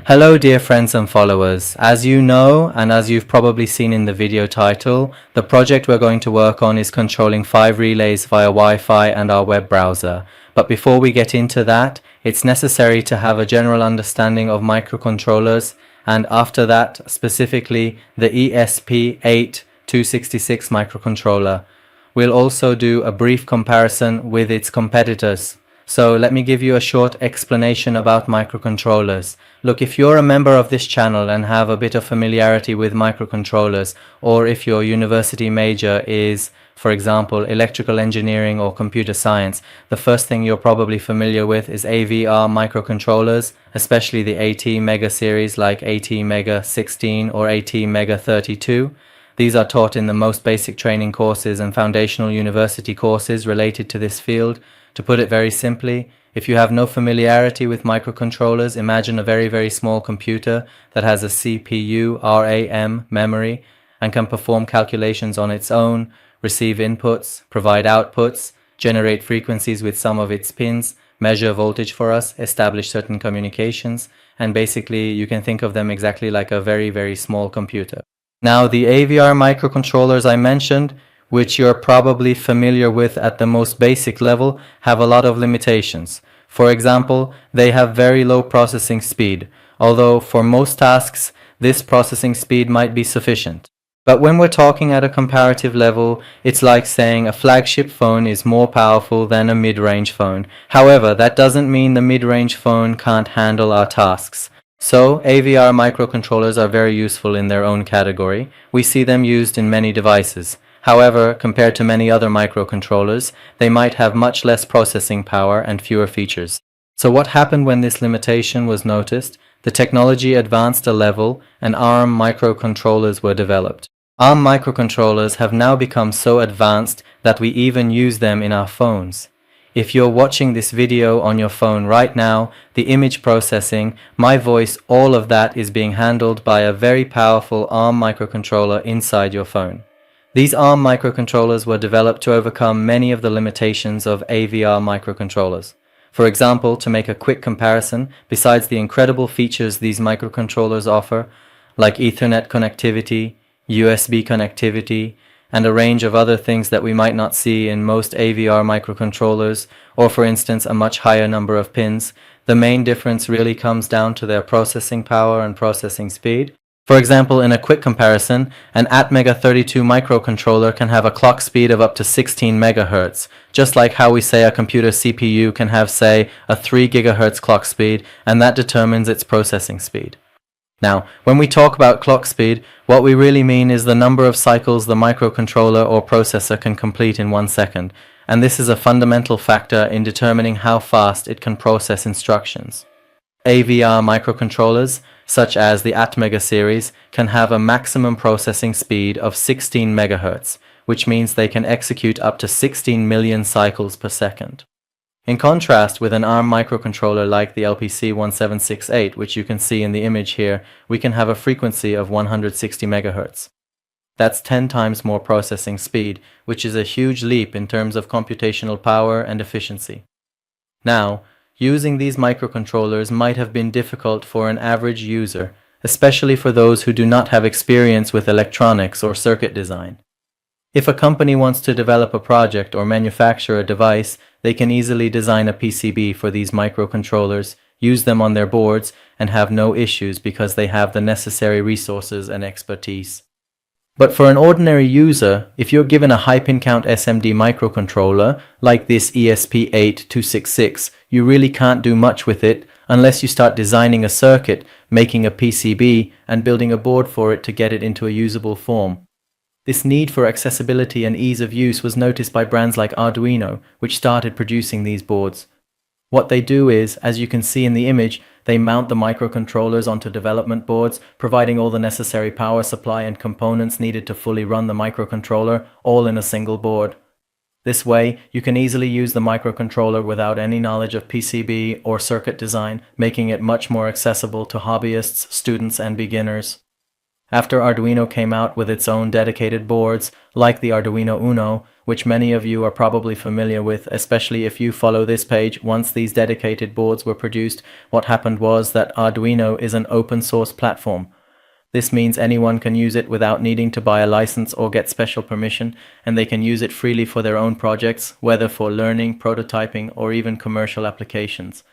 Hello dear friends and followers. As you know, and as you've probably seen in the video title, the project we're going to work on is controlling 5 relays via Wi-Fi and our web browser. But before we get into that, it's necessary to have a general understanding of microcontrollers, and after that, specifically the ESP8266 microcontroller. We'll also do a brief comparison with its competitors. So let me give you a short explanation about microcontrollers. Look, if you're a member of this channel and have a bit of familiarity with microcontrollers, or if your university major is, for example, electrical engineering or computer science, the first thing you're probably familiar with is AVR microcontrollers, especially the AT Mega series like AT Mega 16 or AT Mega 32. These are taught in the most basic training courses and foundational university courses related to this field. To put it very simply, if you have no familiarity with microcontrollers, imagine a very small computer that has a CPU, RAM, memory, and can perform calculations on its own, receive inputs, provide outputs, generate frequencies with some of its pins, measure voltage for us, establish certain communications, and basically you can think of them exactly like a very small computer. Now, the AVR microcontrollers I mentioned, which you're probably familiar with at the most basic level, have a lot of limitations. For example, they have very low processing speed, although for most tasks, this processing speed might be sufficient. But when we're talking at a comparative level, it's like saying a flagship phone is more powerful than a mid-range phone. However, that doesn't mean the mid-range phone can't handle our tasks. So, AVR microcontrollers are very useful in their own category. We see them used in many devices. However, compared to many other microcontrollers, they might have much less processing power and fewer features. So what happened when this limitation was noticed? The technology advanced a level and ARM microcontrollers were developed. ARM microcontrollers have now become so advanced that we even use them in our phones. If you're watching this video on your phone right now, the image processing, my voice, all of that is being handled by a very powerful ARM microcontroller inside your phone. These ARM microcontrollers were developed to overcome many of the limitations of AVR microcontrollers. For example, to make a quick comparison, besides the incredible features these microcontrollers offer, like Ethernet connectivity, USB connectivity, and a range of other things that we might not see in most AVR microcontrollers, or for instance a much higher number of pins, the main difference really comes down to their processing power and processing speed. For example, in a quick comparison, an ATmega 32 microcontroller can have a clock speed of up to 16 MHz, just like how we say a computer CPU can have, say, a 3 GHz clock speed, and that determines its processing speed. Now, when we talk about clock speed, what we really mean is the number of cycles the microcontroller or processor can complete in 1 second, and this is a fundamental factor in determining how fast it can process instructions. AVR microcontrollers, such as the ATmega series, can have a maximum processing speed of 16 MHz, which means they can execute up to 16 million cycles per second. In contrast with an ARM microcontroller like the LPC1768, which you can see in the image here, we can have a frequency of 160 MHz. That's 10 times more processing speed, which is a huge leap in terms of computational power and efficiency. Now, using these microcontrollers might have been difficult for an average user, especially for those who do not have experience with electronics or circuit design. If a company wants to develop a project or manufacture a device, they can easily design a PCB for these microcontrollers, use them on their boards, and have no issues because they have the necessary resources and expertise. But for an ordinary user, if you're given a high pin count SMD microcontroller, like this ESP8266, you really can't do much with it unless you start designing a circuit, making a PCB, and building a board for it to get it into a usable form. This need for accessibility and ease of use was noticed by brands like Arduino, which started producing these boards. What they do is, as you can see in the image, they mount the microcontrollers onto development boards, providing all the necessary power supply and components needed to fully run the microcontroller, all in a single board. This way, you can easily use the microcontroller without any knowledge of PCB or circuit design, making it much more accessible to hobbyists, students, and beginners. After Arduino came out with its own dedicated boards, like the Arduino Uno, which many of you are probably familiar with, especially if you follow this page, once these dedicated boards were produced, what happened was that Arduino is an open source platform. This means anyone can use it without needing to buy a license or get special permission, and they can use it freely for their own projects, whether for learning, prototyping, or even commercial applications.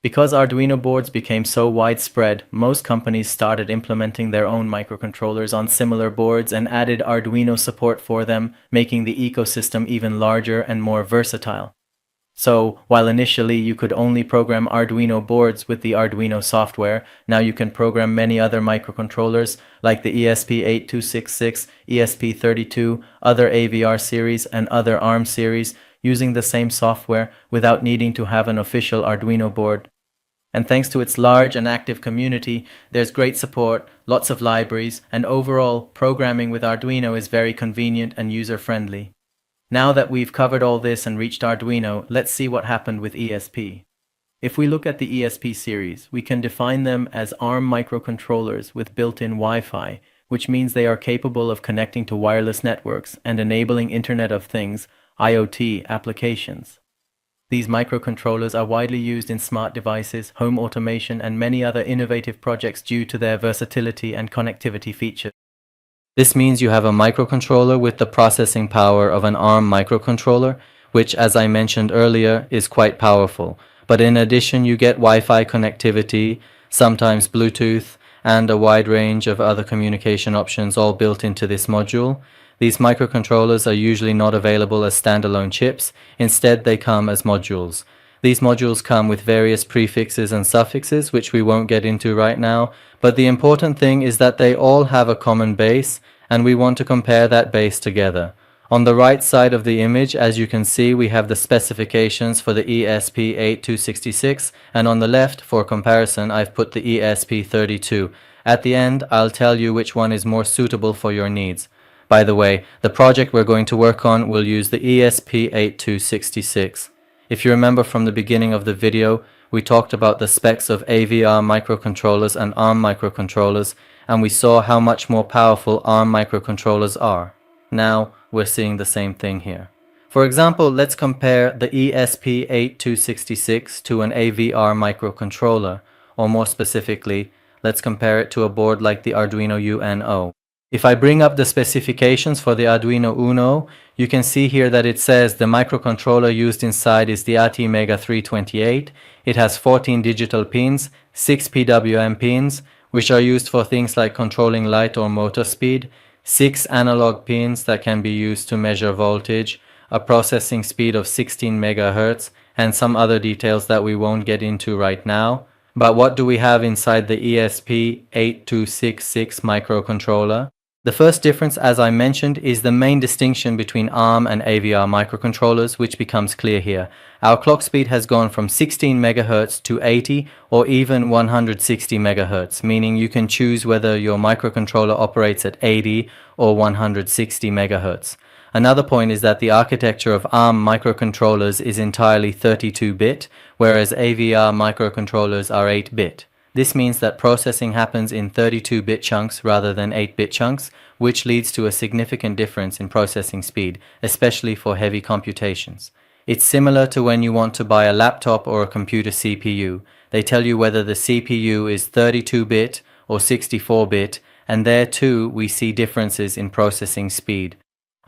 Because Arduino boards became so widespread, most companies started implementing their own microcontrollers on similar boards and added Arduino support for them, making the ecosystem even larger and more versatile. So, while initially you could only program Arduino boards with the Arduino software, now you can program many other microcontrollers like the ESP8266, ESP32, other AVR series, and other ARM series using the same software without needing to have an official Arduino board. And thanks to its large and active community, there's great support, lots of libraries, and overall, programming with Arduino is very convenient and user-friendly. Now that we've covered all this and reached Arduino, let's see what happened with ESP. If we look at the ESP series, we can define them as ARM microcontrollers with built-in Wi-Fi, which means they are capable of connecting to wireless networks and enabling Internet of Things, IoT, applications. These microcontrollers are widely used in smart devices, home automation, and many other innovative projects due to their versatility and connectivity features. This means you have a microcontroller with the processing power of an ARM microcontroller, which, as I mentioned earlier, is quite powerful. But in addition, you get Wi-Fi connectivity, sometimes Bluetooth, and a wide range of other communication options all built into this module. These microcontrollers are usually not available as standalone chips. Instead, they come as modules. These modules come with various prefixes and suffixes, which we won't get into right now, but the important thing is that they all have a common base, and we want to compare that base together. On the right side of the image, as you can see, we have the specifications for the ESP8266, and on the left, for comparison, I've put the ESP32. At the end, I'll tell you which one is more suitable for your needs. By the way, the project we're going to work on will use the ESP8266. If you remember from the beginning of the video, we talked about the specs of AVR microcontrollers and ARM microcontrollers, and we saw how much more powerful ARM microcontrollers are. Now, we're seeing the same thing here. For example, let's compare the ESP8266 to an AVR microcontroller, or more specifically, let's compare it to a board like the Arduino UNO. If I bring up the specifications for the Arduino Uno, you can see here that it says the microcontroller used inside is the ATmega328. It has 14 digital pins, 6 PWM pins, which are used for things like controlling light or motor speed, 6 analog pins that can be used to measure voltage, a processing speed of 16 MHz, and some other details that we won't get into right now. But what do we have inside the ESP8266 microcontroller? The first difference, as I mentioned, is the main distinction between ARM and AVR microcontrollers, which becomes clear here. Our clock speed has gone from 16 MHz to 80 or even 160 MHz, meaning you can choose whether your microcontroller operates at 80 or 160 MHz. Another point is that the architecture of ARM microcontrollers is entirely 32-bit, whereas AVR microcontrollers are 8-bit. This means that processing happens in 32-bit chunks rather than 8-bit chunks, which leads to a significant difference in processing speed, especially for heavy computations. It's similar to when you want to buy a laptop or a computer CPU. They tell you whether the CPU is 32-bit or 64-bit, and there too we see differences in processing speed.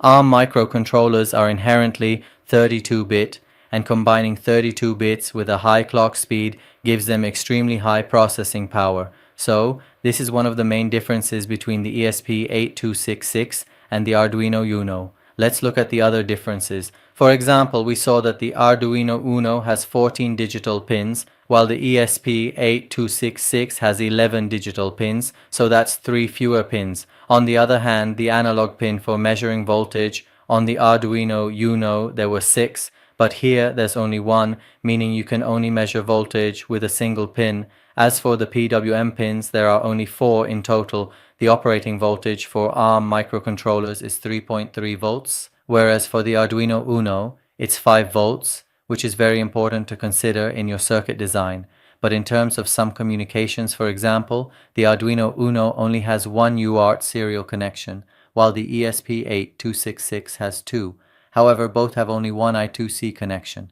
ARM microcontrollers are inherently 32-bit, and combining 32 bits with a high clock speed gives them extremely high processing power. So, this is one of the main differences between the ESP8266 and the Arduino Uno. Let's look at the other differences. For example, we saw that the Arduino Uno has 14 digital pins, while the ESP8266 has 11 digital pins, so that's 3 fewer pins. On the other hand, the analog pin for measuring voltage on the Arduino Uno there were 6, but here there's only 1, meaning you can only measure voltage with a single pin. As for the PWM pins, there are only 4 in total. The operating voltage for ARM microcontrollers is 3.3 volts, whereas for the Arduino Uno, it's 5 volts, which is very important to consider in your circuit design. but in terms of some communications, for example, the Arduino Uno only has one UART serial connection, while the ESP8266 has two. However, both have only one I2C connection.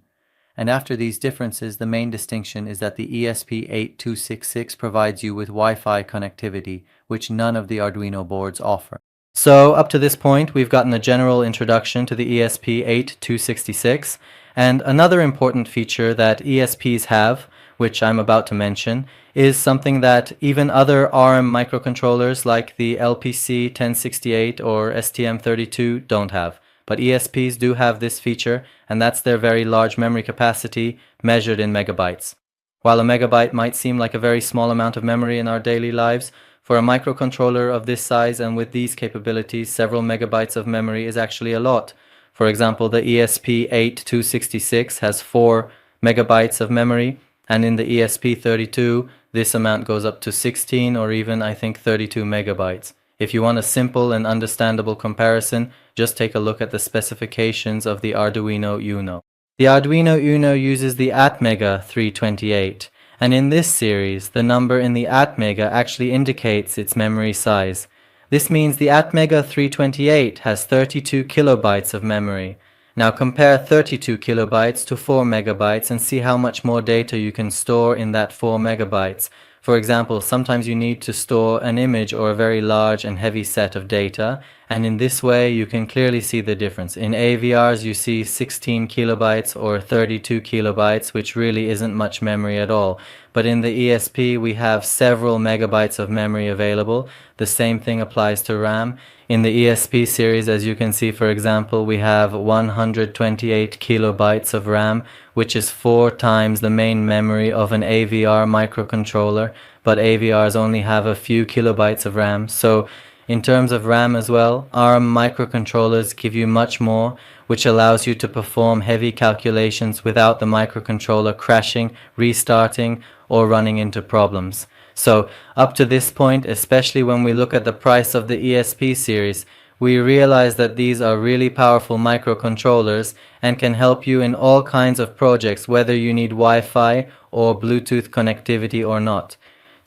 And after these differences, the main distinction is that the ESP8266 provides you with Wi-Fi connectivity, which none of the Arduino boards offer. So up to this point, we've gotten a general introduction to the ESP8266, and another important feature that ESPs have, which I'm about to mention, is something that even other ARM microcontrollers like the LPC1068 or STM32 don't have. But ESPs do have this feature, and that's their very large memory capacity measured in megabytes. While a megabyte might seem like a very small amount of memory in our daily lives, for a microcontroller of this size and with these capabilities, several megabytes of memory is actually a lot. For example, the ESP8266 has 4 megabytes of memory, and in the ESP32, this amount goes up to 16 or even, I think, 32 megabytes. If you want a simple and understandable comparison, just take a look at the specifications of the Arduino Uno. The Arduino Uno uses the Atmega 328, and in this series, the number in the Atmega actually indicates its memory size. This means the Atmega 328 has 32 kilobytes of memory. Now compare 32 kilobytes to 4 megabytes and see how much more data you can store in that 4 megabytes. For example, sometimes you need to store an image or a very large and heavy set of data, and in this way you can clearly see the difference. In AVRs you see 16 kilobytes or 32 kilobytes, which really isn't much memory at all. But in the ESP we have several megabytes of memory available. The same thing applies to RAM. In the ESP series, as you can see, for example, we have 128 kilobytes of RAM, which is 4 times the main memory of an AVR microcontroller, but AVRs only have a few kilobytes of RAM. So in terms of RAM as well, ARM microcontrollers give you much more, which allows you to perform heavy calculations without the microcontroller crashing, restarting, or running into problems. So up to this point, especially when we look at the price of the ESP series, we realize that these are really powerful microcontrollers and can help you in all kinds of projects, whether you need Wi-Fi or Bluetooth connectivity or not.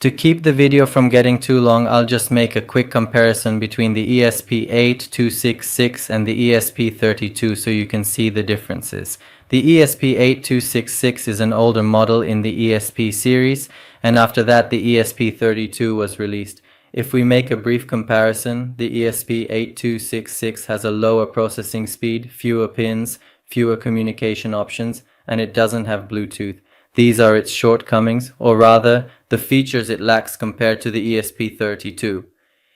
To keep the video from getting too long, I'll just make a quick comparison between the ESP8266 and the ESP32 so you can see the differences. The ESP8266 is an older model in the ESP series, and after that the ESP32 was released. If we make a brief comparison, the ESP8266 has a lower processing speed, fewer pins, fewer communication options, and it doesn't have Bluetooth. These are its shortcomings, or rather, the features it lacks compared to the ESP32.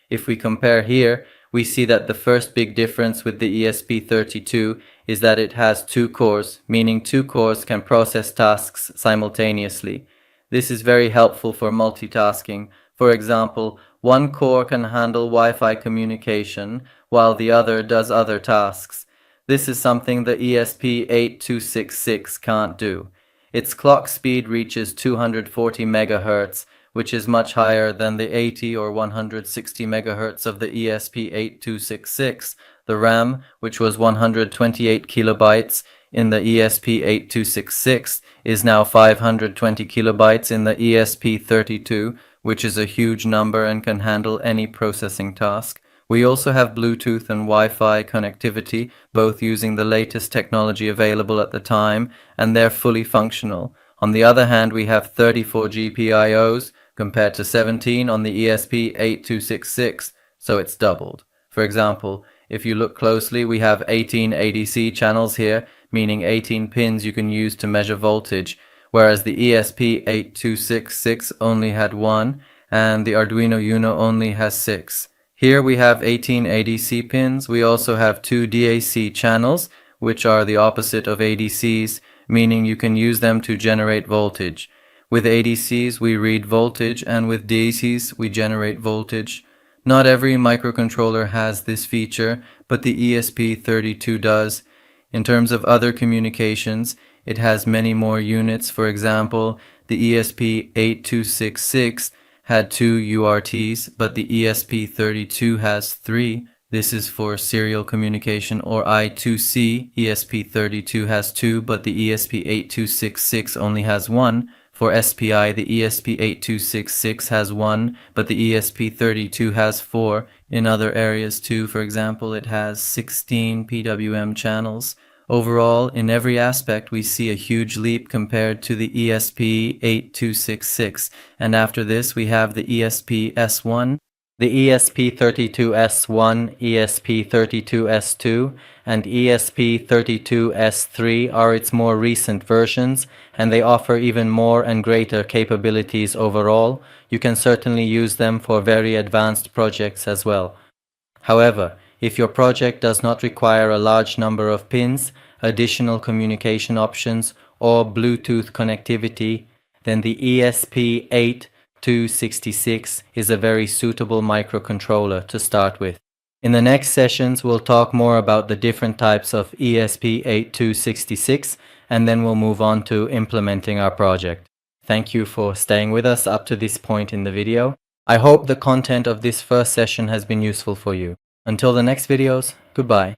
If we compare here, we see that the first big difference with the ESP32 is that it has 2 cores, meaning 2 cores can process tasks simultaneously. This is very helpful for multitasking. For example, one core can handle Wi-Fi communication, while the other does other tasks. This is something the ESP8266 can't do. Its clock speed reaches 240 MHz, which is much higher than the 80 or 160 MHz of the ESP8266. The RAM, which was 128 kilobytes in the ESP8266, is now 520 kilobytes in the ESP32, which is a huge number and can handle any processing task. We also have Bluetooth and Wi-Fi connectivity, both using the latest technology available at the time, and they're fully functional. On the other hand, we have 34 GPIOs compared to 17 on the ESP8266, so it's doubled. For example, if you look closely, we have 18 ADC channels here, meaning 18 pins you can use to measure voltage, whereas the ESP8266 only had 1, and the Arduino Uno only has 6. Here we have 18 ADC pins. We also have 2 DAC channels, which are the opposite of ADCs, meaning you can use them to generate voltage. With ADCs we read voltage, and with DACs we generate voltage. Not every microcontroller has this feature, but the ESP32 does. In terms of other communications, it has many more units. For example, the ESP8266 had 2 UARTs, but the ESP32 has 3. This is for serial communication or I2C. ESP32 has 2, but the ESP8266 only has 1. For SPI, the ESP8266 has 1, but the ESP32 has 4. In other areas too, for example, it has 16 PWM channels. Overall, in every aspect, we see a huge leap compared to the ESP8266. And after this, we have the ESP-S1, the ESP32S1, ESP32S2, and ESP32S3 are its more recent versions, and they offer even more and greater capabilities overall. You can certainly use them for very advanced projects as well. However, if your project does not require a large number of pins, additional communication options, or Bluetooth connectivity, then the ESP8266 is a very suitable microcontroller to start with. In the next sessions, we'll talk more about the different types of ESP8266, and then we'll move on to implementing our project. Thank you for staying with us up to this point in the video. I hope the content of this first session has been useful for you. Until the next videos, goodbye.